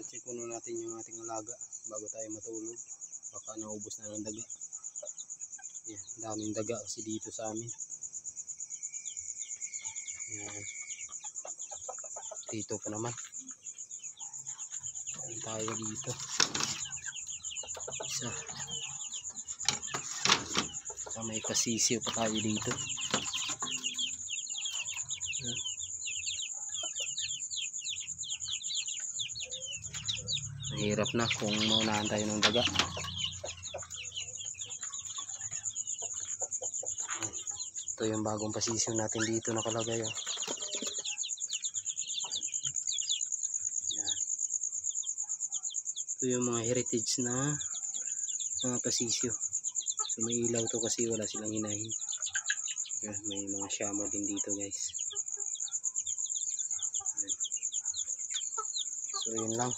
check muna natin yung ating alaga bago tayo matulog. Baka naubos na ng daga. Yan, daming daga kasi dito sa amin. Yan. Dito pa naman. Yan tayo dito. Isa. May kasisiyo pa tayo dito. Yan. Mahirap na kung maunahan tayo ng daga. Ito yung bagong pasisyo natin dito nakalagay. Oh. Yan. Ito yung mga heritage na mga pasisyo. So may ilaw to kasi wala silang hinahin. Yan, may mga shamo din dito guys. Yan. So yun lang.